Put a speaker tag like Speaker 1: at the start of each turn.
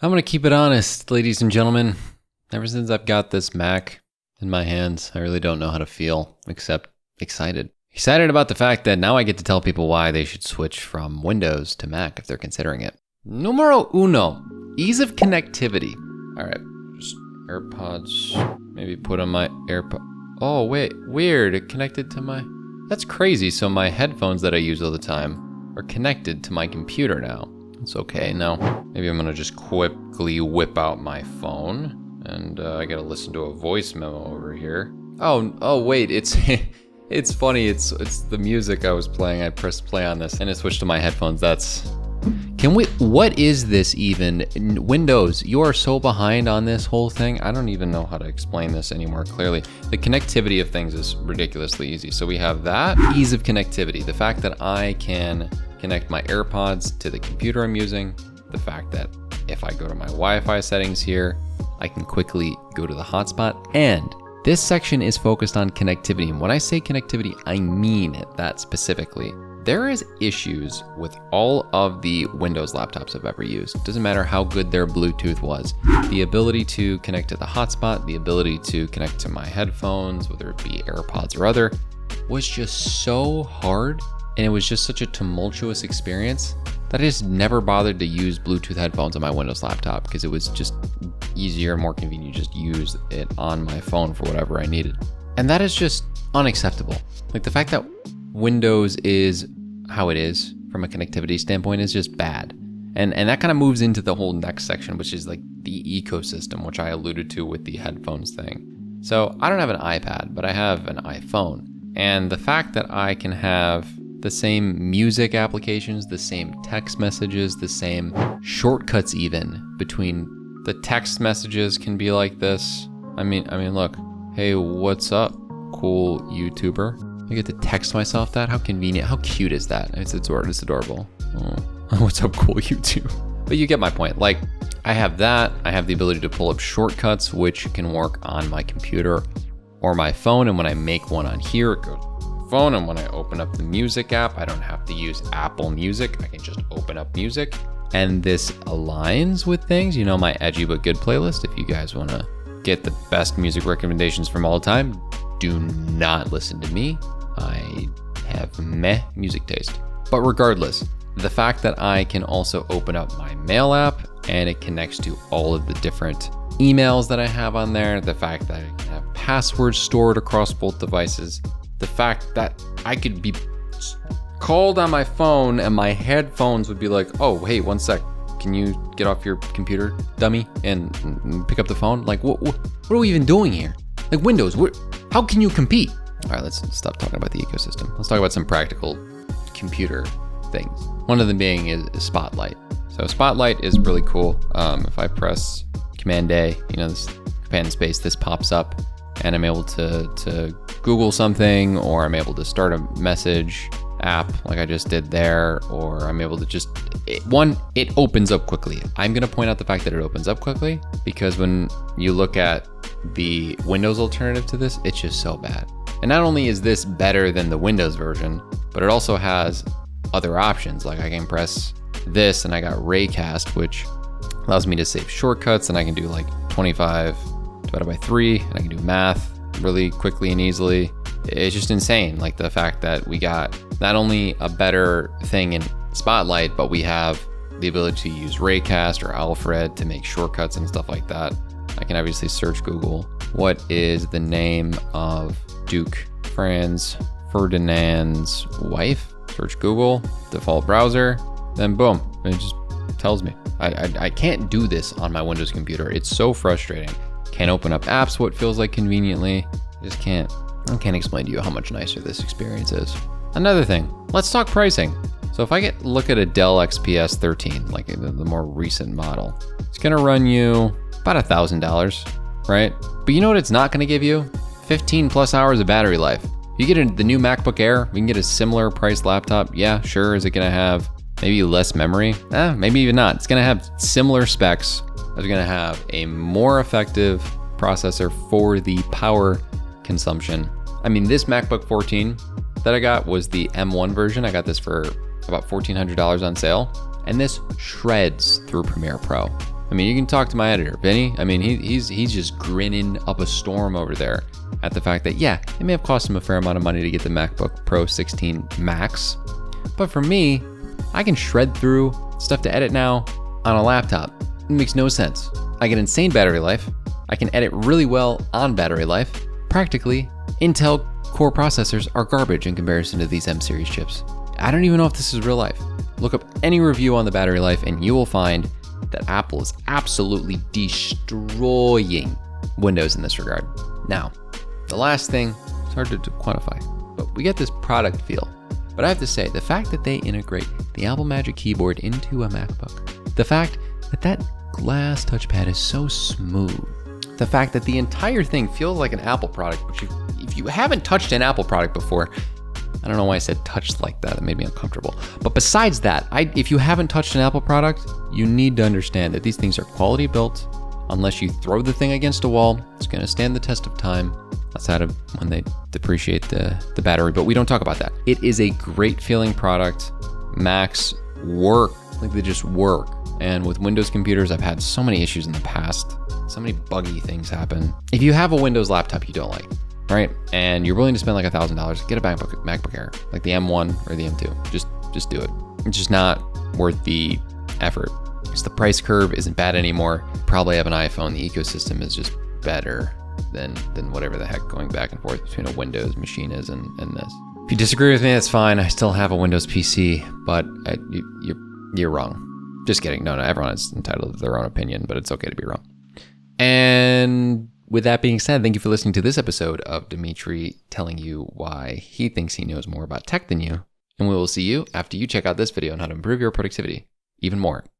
Speaker 1: I'm gonna keep it honest, ladies and gentlemen. Ever since I've got this Mac in my hands, I really don't know how to feel except excited. Excited about the fact that now I get to tell people why they should switch from Windows to Mac if they're considering it. Numero uno, ease of connectivity. All right, just AirPods, maybe put on my AirPods. Oh, wait, weird, it connected to my... That's crazy, so my headphones that I use all the time are connected to my computer now. It's okay, now maybe I'm gonna just quickly whip out my phone and I gotta listen to a voice memo over here. Oh wait, it's it's funny, it's the music I was playing. I pressed play on this and it switched to my headphones. What is this even? Windows, you are so behind on this whole thing. I don't even know how to explain this any more clearly. The connectivity of things is ridiculously easy. So we have that ease of connectivity, the fact that I can connect my AirPods to the computer I'm using, the fact that if I go to my Wi-Fi settings here, I can quickly go to the hotspot. And this section is focused on connectivity. And when I say connectivity, I mean that specifically. There is issues with all of the Windows laptops I've ever used. Doesn't matter how good their Bluetooth was. The ability to connect to the hotspot, the ability to connect to my headphones, whether it be AirPods or other, was just so hard. And it was just such a tumultuous experience that I just never bothered to use Bluetooth headphones on my Windows laptop because it was just easier and more convenient to just use it on my phone for whatever I needed. And that is just unacceptable. Like the fact that Windows is how it is from a connectivity standpoint is just bad. And that kind of moves into the whole next section, which is like the ecosystem, which I alluded to with the headphones thing. So I don't have an iPad, but I have an iPhone. And the fact that I can have the same music applications, the same text messages, the same shortcuts even between the text messages can be like this. I mean, look, hey, what's up, cool YouTuber? I get to text myself that. How convenient, how cute is that? It's adorable. Oh, what's up, cool YouTube? But you get my point. Like, I have that. I have the ability to pull up shortcuts, which can work on my computer or my phone. And when I make one on here, it goes phone, and when I open up the music app, I don't have to use Apple Music. I can just open up music, and this aligns with things. You know, my edgy but good playlist. If you guys want to get the best music recommendations from all time, do not listen to me. I have meh music taste. But regardless, the fact that I can also open up my mail app and it connects to all of the different emails that I have on there, the fact that I can have passwords stored across both devices, the fact that I could be called on my phone and my headphones would be like, oh, hey, one sec. Can you get off your computer, dummy, and pick up the phone? Like, what are we even doing here? Like Windows, how can you compete? All right, let's stop talking about the ecosystem. Let's talk about some practical computer things. One of them being is Spotlight. So Spotlight is really cool. If I press Command A, this command space, this pops up, and I'm able to Google something, or I'm able to start a message app like I just did there, or I'm able to it opens up quickly. I'm gonna point out the fact that it opens up quickly because when you look at the Windows alternative to this, it's just so bad. And not only is this better than the Windows version, but it also has other options. Like I can press this and I got Raycast, which allows me to save shortcuts, and I can do like 25 divided by 3, and I can do math really quickly and easily. It's just insane. Like the fact that we got not only a better thing in Spotlight, but we have the ability to use Raycast or Alfred to make shortcuts and stuff like that. I can obviously search Google. What is the name of Duke Franz Ferdinand's wife? Search Google, default browser, then boom, it just tells me. I can't do this on my Windows computer. It's so frustrating. Can't open up apps what feels like conveniently. I can't explain to you how much nicer this experience is. Another thing, let's talk pricing. So if I look at a Dell XPS 13, like the more recent model, it's gonna run you about $1,000, right? But you know what it's not gonna give you? 15 plus hours of battery life. You get the new MacBook Air, we can get a similar price laptop. Yeah, sure. Is it gonna have maybe less memory? Maybe even not. It's gonna have similar specs. It's gonna have a more effective processor for the power consumption. I mean, this MacBook 14 that I got was the M1 version. I got this for about $1,400 on sale, and this shreds through Premiere Pro. I mean, you can talk to my editor, Vinny. I mean, he's just grinning up a storm over there at the fact that, yeah, it may have cost him a fair amount of money to get the MacBook Pro 16 Max. But for me, I can shred through stuff to edit now on a laptop. It makes no sense. I get insane battery life. I can edit really well on battery life. Practically, Intel Core processors are garbage in comparison to these M series chips. I don't even know if this is real life. Look up any review on the battery life and you will find that Apple is absolutely destroying Windows in this regard. Now, the last thing, it's hard to quantify, but we get this product feel. But I have to say, the fact that they integrate the Apple Magic Keyboard into a MacBook, the fact that that glass touchpad is so smooth, the fact that the entire thing feels like an Apple product, which if you haven't touched an Apple product before, I don't know why I said touched like that. It made me uncomfortable. But besides that, if you haven't touched an Apple product, you need to understand that these things are quality built. Unless you throw the thing against a wall, it's going to stand the test of time. Outside of when they depreciate the battery, but we don't talk about that. It is a great feeling product. Macs work, like they just work. And with Windows computers, I've had so many issues in the past. So many buggy things happen. If you have a Windows laptop you don't like, right? And you're willing to spend like $1,000, get a MacBook Air, like the M1 or the M2. Just do it. It's just not worth the effort. Because the price curve isn't bad anymore. Probably have an iPhone. The ecosystem is just better than whatever the heck going back and forth between a Windows machine is and this. If you disagree with me, that's fine. I still have a Windows PC, but you're wrong. Just kidding. No, everyone is entitled to their own opinion, but it's okay to be wrong. And with that being said, thank you for listening to this episode of Dimitri telling you why he thinks he knows more about tech than you. And we will see you after you check out this video on how to improve your productivity even more.